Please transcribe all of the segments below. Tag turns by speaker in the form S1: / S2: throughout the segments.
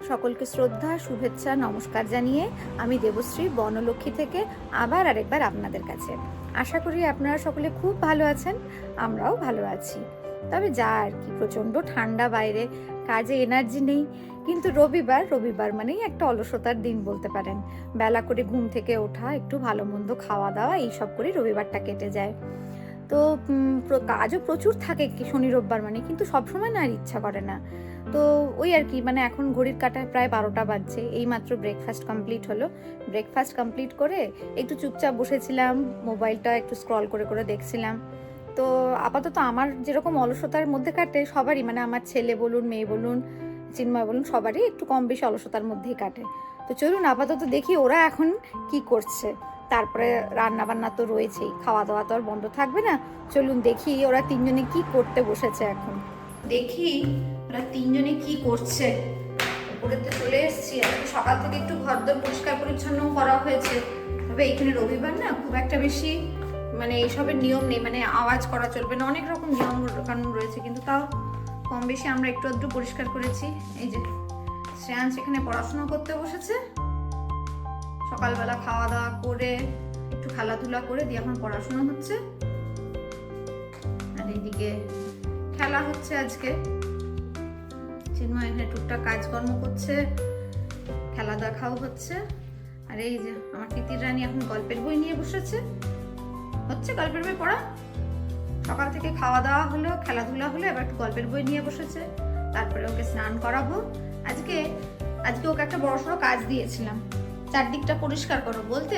S1: সকলকে শ্রদ্ধা, শুভেচ্ছা, নমস্কার জানিয়ে আমি দেবশ্রী বনলক্ষ্মী থেকে আবার আরেকবার আপনাদের কাছে। আশা করি আপনারা সকলে খুব ভালো আছেন, আমরাও ভালো আছি। তবে যা আর কি, প্রচণ্ড ঠান্ডা বাইরে, কাজে এনার্জি নেই। কিন্তু রবিবার মানেই একটা অলসতার দিন বলতে পারেন। বেলা করে ঘুম থেকে ওঠা, একটু ভালো মন্দ খাওয়া দাওয়া, এইসব করে রবিবারটা কেটে যায়। তো কাজও প্রচুর থাকে শনি রোববার মানে, কিন্তু সবসময় না আর ইচ্ছা করে না। তো ওই আর কি, মানে এখন ঘড়ির কাঁটায় প্রায় 12টা বাজছে। এইমাত্র ব্রেকফাস্ট কমপ্লিট হলো। ব্রেকফাস্ট কমপ্লিট করে একটু চুপচাপ বসেছিলাম, মোবাইলটা একটু স্ক্রল করে করে দেখছিলাম। তো আপাতত আমার যেরকম অলসতার মধ্যে কাটে সবারই, মানে আমার ছেলে বলুন, মেয়ে বলুন, চিন্ময় বলুন, সবারই একটু কম বেশি অলসতার মধ্যেই কাটে। তো চলুন আপাতত দেখি ওরা এখন কি করছে। তারপরে রান্না বান্না তো রয়েছেই, খাওয়া দাওয়া তো আর বন্ধ থাকবে না। চলুন দেখি ওরা তিনজনে কি করতে বসেছে। এখন দেখি ওরা তিনজনে কি করছে। উপরেতে চলে এসেছি, আজকে সকাল থেকে একটু ঘরদোর পরিষ্কার পরিচ্ছন্ন করা হয়েছে। তবে এইখানে রবিবার না, খুব একটা বেশি মানে এইসবের নিয়ম নেই, মানে আওয়াজ করা চলবে না, অনেক রকম নিয়ম কানুন রয়েছে, কিন্তু তাও কম বেশি আমরা একটু আধটু পরিষ্কার করেছি। এই যে শ্রেয়াংশ এখানে পড়াশোনা করতে বসেছে, সকালবেলা খাওয়া দাওয়া করে একটু খেলাধুলা করে দিয়ে এখন পড়াশোনা হচ্ছে। আর এইদিকে খেলা হচ্ছে আজকে। চিন্ময় এখানে টুকটাক কাজকর্ম করছে, খেলা দেখাও হচ্ছে। আর এই যে আমার তিতির রানী এখন গল্পের বই নিয়ে বসেছে, হচ্ছে গল্পের বই পড়া। সকাল থেকে খাওয়া দাওয়া হলো, খেলাধুলা হলো, এবার একটু গল্পের বই নিয়ে বসেছে। তারপরে ওকে স্নান করাবো। আজকে ওকে একটা বড়সড় কাজ দিয়েছিলাম, চারদিকটা পরিষ্কার করো বলতে।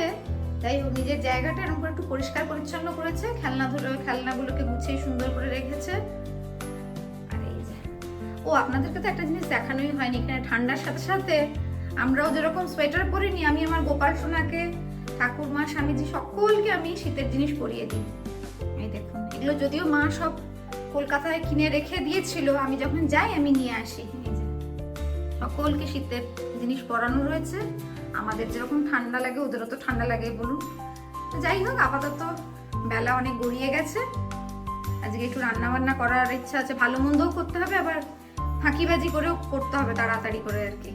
S1: তাই ও নিজের জায়গাটা এরকম করে একটু পরিষ্কার পরিচ্ছন্ন করেছে, খেলনাগুলোকে গুছিয়ে সুন্দর করে রেখেছে। আর এই যে ও, আপনাদেরকে তো একটা জিনিস দেখানোই হয়নি, এখানে ঠান্ডার সাথে সাথে আমরাও যেরকম সোয়েটার পরিনি, আমি আমার গোপাল সোনাকে, ঠাকুরমা, স্বামীজি সকলকে আমি শীতের জিনিস পরিয়ে দিই। এই দেখুন, এগুলো যদিও মা সব কলকাতায় কিনে রেখে দিয়েছিল, আমি যখন যাই আমি নিয়ে আসি। এই যে সকলকে শীতের জিনিস পরানো রয়েছে। আমাদের যেরকম ঠান্ডা লাগে ওদেরও তো ঠান্ডা লাগে বলুন। যাই হোক, আপাতত বেলা অনেক গড়িয়ে গেছে। আজকে একটু রান্না বান্না করার ইচ্ছা আছে, ভালো মন্দও করতে হবে, আবার ফাঁকিবাজি করেও করতে হবে তাড়াতাড়ি করে আর কি।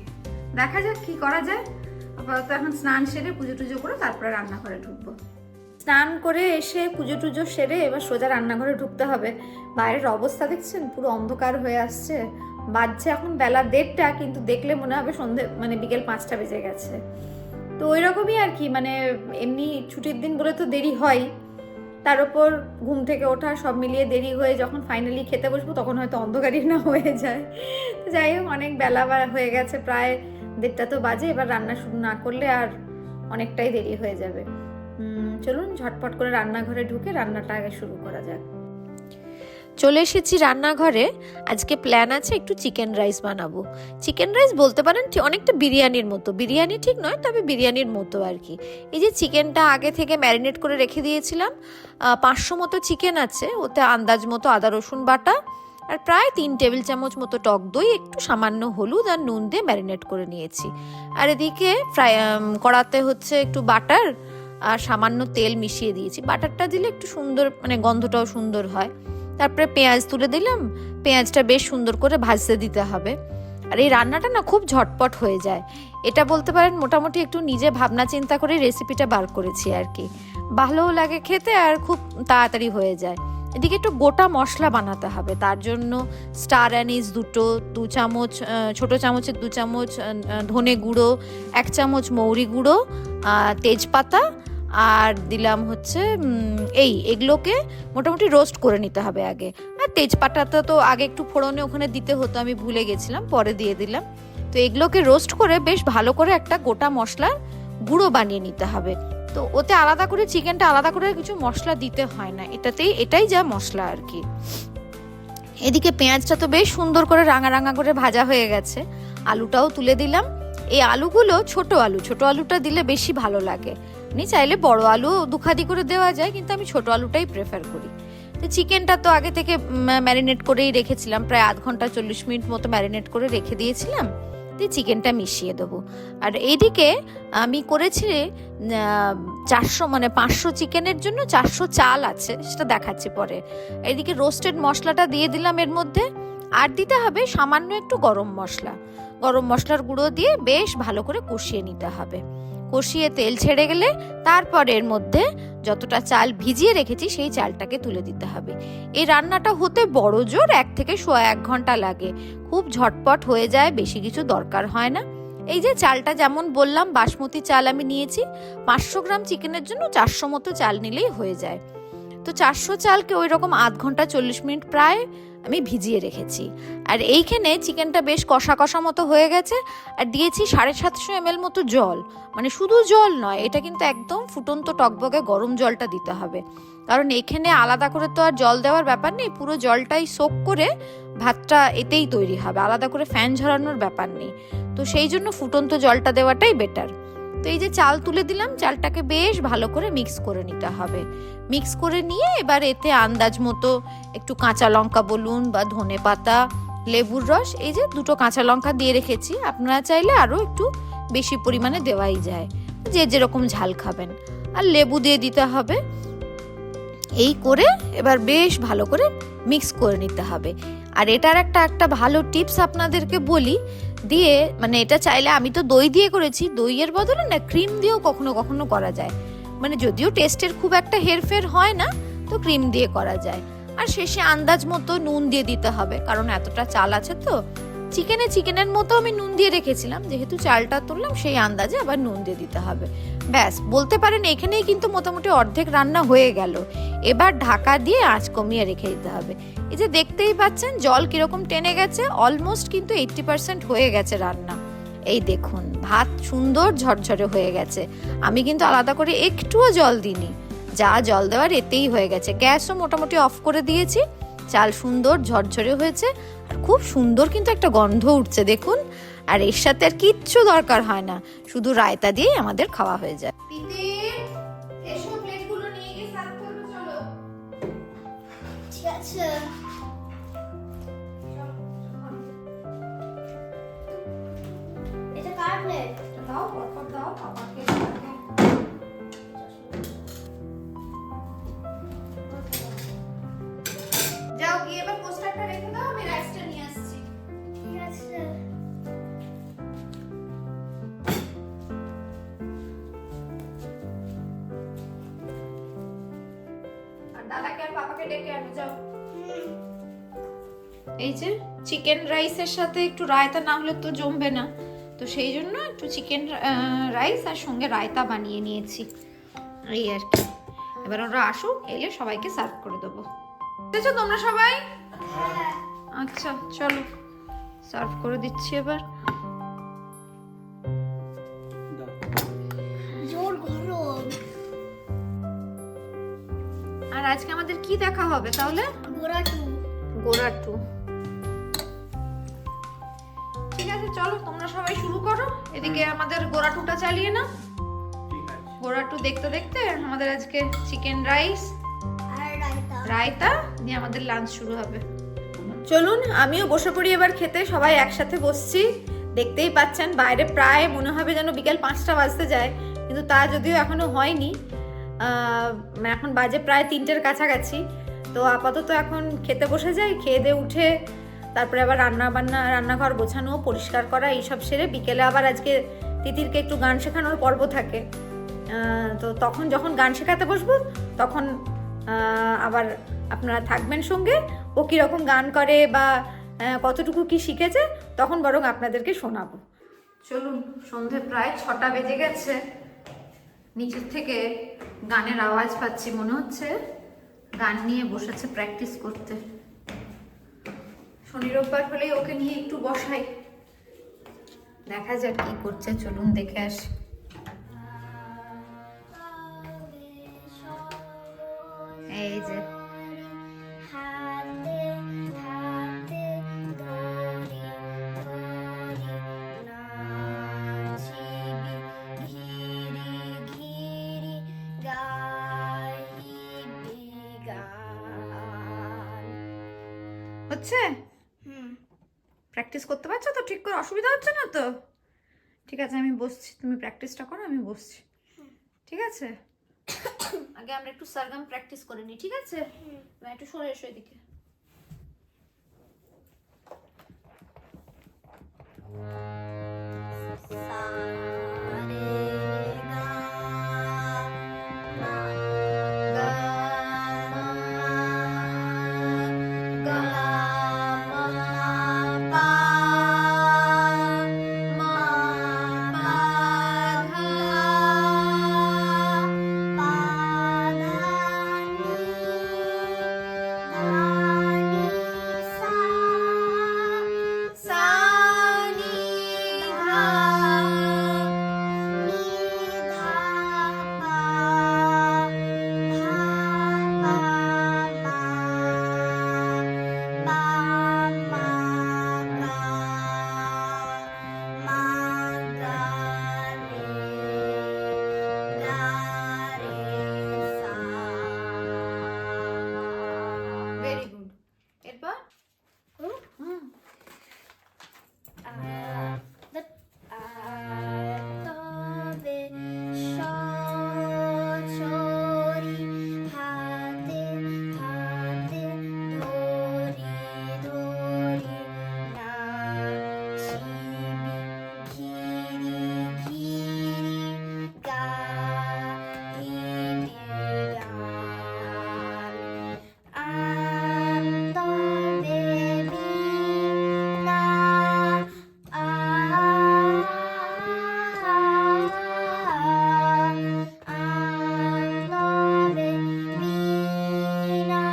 S1: দেখা যাক কি করা যায়। আপাতত এখন স্নান সেরে পুজো টুজো করে তারপরে রান্নাঘরে ঢুকবো। স্নান করে এসে পুজো টুজো সেরে এবার সোজা রান্নাঘরে ঢুকতে হবে। বাইরের অবস্থা দেখছেন, পুরো অন্ধকার হয়ে আসছে। বাজছে এখন বেলা 1:30, কিন্তু দেখলে মনে হবে সন্ধে মানে বিকেল 5টা বেজে গেছে। তো ওই রকমই আর কি, মানে এমনি ছুটির দিন বলে তো দেরি হয়, তার উপর ঘুম থেকে ওঠা, সব মিলিয়ে দেরি হয়ে যখন ফাইনালি খেতে বসবো তখন হয়তো অন্ধকারই না হয়ে যায়। তো যাই হোক, অনেক বেলা হয়ে গেছে, প্রায় 1:30 তো বাজে। এবার রান্না শুরু না করলে আর অনেকটাই দেরি হয়ে যাবে। চলুন ঝটপট করে রান্নাঘরে ঢুকে রান্নাটা আগে শুরু করা যাক।
S2: চলে এসেছি রান্নাঘরে। আজকে প্ল্যান আছে একটু চিকেন রাইস বানাবো। চিকেন রাইস বলতে পারেন অনেকটা বিরিয়ানির মতো, বিরিয়ানি ঠিক নয় তবে বিরিয়ানির মতো আর কি। এই যে চিকেনটা আগে থেকে ম্যারিনেট করে রেখে দিয়েছিলাম, 500 মতো চিকেন আছে, ওতে আন্দাজ মতো আদা রসুন বাটা আর প্রায় 3 টেবিল চামচ মতো টক দই, একটু সামান্য হলুদ আর নুন দিয়ে ম্যারিনেট করে নিয়েছি। আর এদিকে কড়াতে হচ্ছে একটু বাটার আর সামান্য তেল মিশিয়ে দিয়েছি। বাটারটা দিলে একটু সুন্দর, মানে গন্ধটাও সুন্দর হয়। তারপরে পেঁয়াজ তুলে দিলাম, পেঁয়াজটা বেশ সুন্দর করে ভাজতে দিতে হবে। আর এই রান্নাটা না খুব ঝটপট হয়ে যায়, এটা বলতে পারেন মোটামুটি একটু নিজে ভাবনা চিন্তা করে রেসিপিটা বার করেছি আর কি। ভালোও লাগে খেতে আর খুব তাড়াতাড়ি হয়ে যায়। এদিকে একটু গোটা মশলা বানাতে হবে, তার জন্য স্টার অ্যানিস 2 চামচ, ছোটো চামচের 2 চামচ ধনে গুঁড়ো, 1 চামচ মৌরি গুঁড়ো, তেজপাতা আর দিলাম হচ্ছে এগুলোকে মোটামুটি রোস্ট করে নিতে হবে আগে। আর তেজপাতাটা তো আগে একটু ফোড়নে ওখানে দিতে হতো, আমি ভুলে গেছিলাম, পরে দিয়ে দিলাম। তো এগুলোকে রোস্ট করে বেশ ভালো করে একটা গোটা মশলার গুঁড়ো বানিয়ে নিতে হবে। তো ওতে আলাদা করে চিকেনটা আলাদা করে কিছু মশলা দিতে হয় না, এটাই যা মশলা আর কি। এদিকে পেঁয়াজটা তো বেশ সুন্দর করে রাঙা রাঙা করে ভাজা হয়ে গেছে। আলুটাও তুলে দিলাম। এই আলুগুলো ছোট আলুটা দিলে বেশি ভালো লাগে। আপনি চাইলে বড় আলু দুখাদি করে দেওয়া যায়, কিন্তু আমি ছোট আলুটাই প্রেফার করি। তো চিকেনটা তো আগে থেকে ম্যারিনেট করেই রেখেছিলাম, প্রায় আধ ঘন্টা 40 মিনিট মতো ম্যারিনেট করে রেখে দিয়েছিলাম। দিয়ে চিকেনটা মিশিয়ে দেবো। আর এইদিকে আমি করেছি 500 চিকেনের জন্য 400 চাল আছে, সেটা দেখাচ্ছি পরে। এদিকে রোস্টেড মশলাটা দিয়ে দিলাম এর মধ্যে, আর দিতে হবে সামান্য একটু গরম মশলা। গরম মশলার গুঁড়ো দিয়ে বেশ ভালো করে কষিয়ে নিতে হবে। কষিয়ে তেল ছেড়ে গেলে তারপর এর মধ্যে যতটা চাল ভিজিয়ে রেখেছি সেই চালটাকে তুলে দিতে হবে। এই রান্নাটা হতে বড় জোর 1 থেকে 1.5 ঘন্টা লাগে, খুব ঝটপট হয়ে যায়, বেশি কিছু দরকার হয় না। এই যে চালটা যেমন বললাম বাসমতি চাল আমি নিয়েছি, 500 গ্রাম চিকেনের জন্য 400 মতো চাল নিলেই হয়ে যায়। তো 400 চালকে ওই রকম আধ ঘন্টা 40 মিনিট প্রায় আমি ভিজিয়ে রেখেছি। আর এইখানে চিকেনটা বেশ কষা কষা মতো হয়ে গেছে, আর দিয়েছি 750 ml মতো জল। মানে শুধু জল নয়, এটা কিন্তু একদম ফুটন্ত টকবকে গরম জলটা দিতে হবে, কারণ এখানে আলাদা করে তো আর জল দেওয়ার ব্যাপার নেই, পুরো জলটাই সোক করে ভাতটা এতেই তৈরি হবে, আলাদা করে ফ্যান ঝরানোর ব্যাপার নেই। তো সেই জন্য ফুটন্ত জলটা দেওয়াটাই বেটার। তো এই যে চাল তুলে দিলাম, চালটাকে বেশ ভালো করে মিক্স করে নিতে হবে। মিক্স করে নিয়ে এবার এতে আন্দাজ মতো একটু কাঁচা লঙ্কা বলুন বা ধনে পাতা, লেবুর রস, এই যে 2টো কাঁচা লঙ্কা দিয়ে রেখেছি, আপনারা চাইলে আরও একটু বেশি পরিমাণে দেওয়াই যায়, যে যেরকম ঝাল খাবেন। আর লেবু দিয়ে দিতে হবে। এই করে এবার বেশ ভালো করে মিক্স করে নিতে হবে। আর এটার একটা ভালো টিপস আপনাদেরকে বলি, দিয়ে মানে এটা চাইলে, আমি তো দই দিয়ে করেছি, দইয়ের বদলে না ক্রিম দিয়েও কখনো কখনো করা যায়। মানে যদিও টেস্টের খুব একটা হেরফের হয় না, তো ক্রিম দিয়ে করা যায়। আর শেষে আন্দাজ মতো নুন দিয়ে দিতে হবে, কারণ এতটা চাল আছে তো। চিকেনের মতো আমি নুন দিয়ে রেখেছিলাম, যেহেতু চালটা তুললাম সেই আন্দাজে আবার নুন দিয়ে দিতে হবে। ব্যাস, বলতে পারেন এখানেই কিন্তু মোটামুটি অর্ধেক রান্না হয়ে গেল। এবার ঢাকা দিয়ে আঁচ কমিয়ে রেখে দিতে হবে। এই যে দেখতেই পাচ্ছেন জল কিরকম টেনে গেছে, অলমোস্ট কিন্তু 80% হয়ে গেছে রান্না। এই দেখুন ভাত সুন্দর ঝরঝরে হয়ে গেছে। আমি কিন্তু আলাদা করে একটুও জল দিইনি, যা জল দেওয়ার এতেই হয়ে গেছে। গ্যাসও মোটামুটি অফ করে দিয়েছি। চাল সুন্দর ঝরঝরে হয়েছে, আর খুব সুন্দর কিন্তু একটা গন্ধ উঠছে দেখুন। আর এর সাথে আর কিচ্ছু দরকার হয় না, শুধু রায়তা দিয়েই আমাদের খাওয়া হয়ে যায়।
S3: ঠিক আছে। এটা কার প্লেট?
S1: দাও, পরপর দাও, পাপাকে। যাও গিয়ে এবার পোস্টারটা রেখে দাও, আমি রাইসটা নিয়ে আসছি।
S3: ঠিক আছে।
S1: আর দাদাকে আর পাপাকে ডেকে আনো, যাও। এই যে চিকেন রাইসের সাথে একটু রায়তা না হলে তো জমবে না, তো সেই জন্য একটু চিকেন রাইস আর সঙ্গে রায়তা বানিয়ে নিয়েছি, এই আর কি। এবার ওরা আসুক, এলে সবাইকে সার্ভ করে দেবো। বুঝেছো তোমরা সবাই? আচ্ছা চলো সার্ভ করে দিচ্ছি এবার।
S3: জোর গরম।
S1: আর আজকে আমাদের কি দেখা হবে তাহলে? গোড়া টু। ঠিক আছে চলো তোমরা সবাই শুরু করো, এদিকে আমাদের গোড়া টুটা চালিয়ে নাও। গোড়া টু দেখতে দেখতে আমাদের আজকে চিকেন রাইস
S3: আর
S1: রায়তা দিয়ে আমাদের লাঞ্চ শুরু হবে। চলুন আমিও বসে পড়ি এবার খেতে, সবাই একসাথে বসছি। দেখতেই পাচ্ছেন বাইরে প্রায় মনে হবে যেন বিকেল 5টা বাজতে যায়, কিন্তু তা যদিও এখনো হয়নি। এখন বাজে প্রায় 3টের কাছাকাছি। তো আপাতত এখন খেতে বসে যাই, খেয়ে দিয়ে উঠে তারপরে আবার রান্নাঘর গোছানো, পরিষ্কার করা এইসব সেরে বিকেলে আবার আজকে তিতিরকে একটু গান শেখানোর পর্ব থাকে। তো তখন যখন গান শেখাতে বসবো তখন আবার আপনারা থাকবেন সঙ্গে। ও কীরকম গান করে বা কতটুকু কি শিখেছে তখন বরং আপনাদেরকে শোনাবো। চলুন, সন্ধে প্রায় 6টা বেজে গেছে। নিচের থেকে গানের আওয়াজ পাচ্ছি, মনে হচ্ছে গান নিয়ে বসেছে প্র্যাকটিস করতে। শনি রোববার হলেই ওকে নিয়ে একটু বসাই, দেখা যাক কি করছে। চলুন দেখে আসি। এই যে হচ্ছে, প্র্যাকটিস করতে পারছো তো ঠিক করে? অসুবিধা হচ্ছে না তো? ঠিক আছে আমি বসছি, তুমি প্র্যাকটিসটা করো, আমি বসছি। ঠিক আছে, আগে আমরা একটু সারগাম প্র্যাকটিস করে নিই, ঠিক আছে? একটু সরে এসো এদিকে।
S3: সা রে গা মা
S1: গা গা মা পা মা পা ধা
S3: পা ধা নি ধা নি সা
S1: সা নি ধা
S3: নি ধা পা ধা পা মা পা মা গা মা গা রে সা।
S1: Very good. এরপর হুম
S3: তবে সরি হাতে হাতে ধরি ধরি নাচিবি ঘিরি ঘিরি গাহিবি গান তবে বিনা তবে বিনা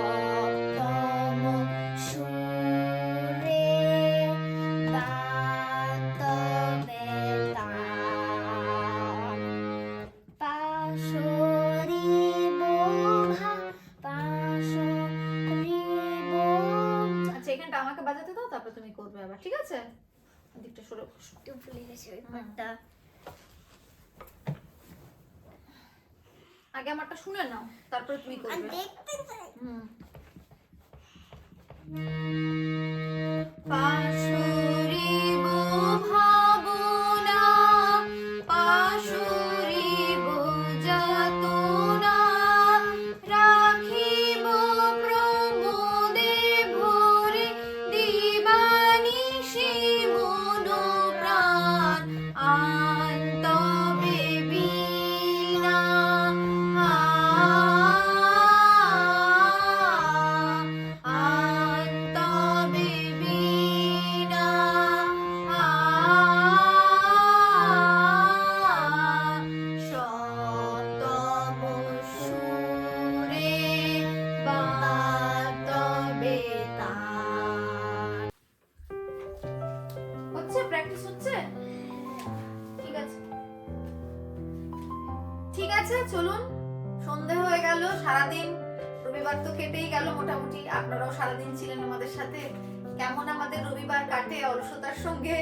S3: সপ্তম সুরে বাতবে পাশরিব পাশরিব।
S1: আচ্ছা এখানটা আমাকে বাজাতে দাও, তারপর তুমি করবে আবার, ঠিক আছে? দিকটা সরে বসো।
S3: একটু ভুলে গেছি ওই পার্টটা।
S1: আগে আমারটা শুনে নাও, তারপরে তুমি
S3: আর
S1: করবে।
S3: দেখতে চাই।
S1: হুম। পাশুরিব ভাবনা পাশুরিব যাতনা রাখিব প্রমোদে ভরে দিবানিশি মন প্রাণ আন্তবে বিনা আন্তবে বিনা সপ্তম সুরে বাতবে তান। হচ্ছে প্র্যাকটিস হচ্ছে? ঠিক আছে ঠিক আছে, চলুন। সন্ধে হয়ে গেল, সারাদিন রবিবার তো কেটেই গেল মোটামুটি। আপনারাও সারাদিন ছিলেন আমাদের সাথে। কেমন আমাদের রবিবার কাটে অলসতার সঙ্গে,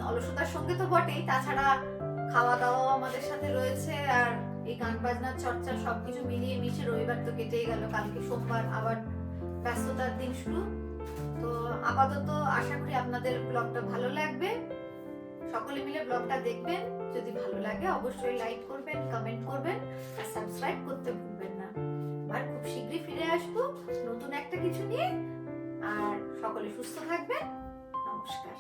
S1: অলসতার সঙ্গে তো বটেই, তাছাড়া খাওয়া দাওয়া আমাদের সাথে রয়েছে, আর এই গান বাজনার চর্চা সবকিছু মিলিয়ে মিশে রবিবার তো কেটেই গেল। কালকে সোমবার আবার ব্যস্ততার দিন শুরু। তো আপাতত আশা করি আপনাদের ব্লগটা ভালো লাগবে। সকলে মিলে ব্লগটা দেখবেন। যদি ভালো লাগে অবশ্যই লাইক করবেন, কমেন্ট করবেন আর সাবস্ক্রাইব করতে ভুলবেন না। আর খুব শীঘ্রই ফিরে আসবো নতুন একটা কিছু নিয়ে। আর সকলে সুস্থ থাকবেন। নমস্কার।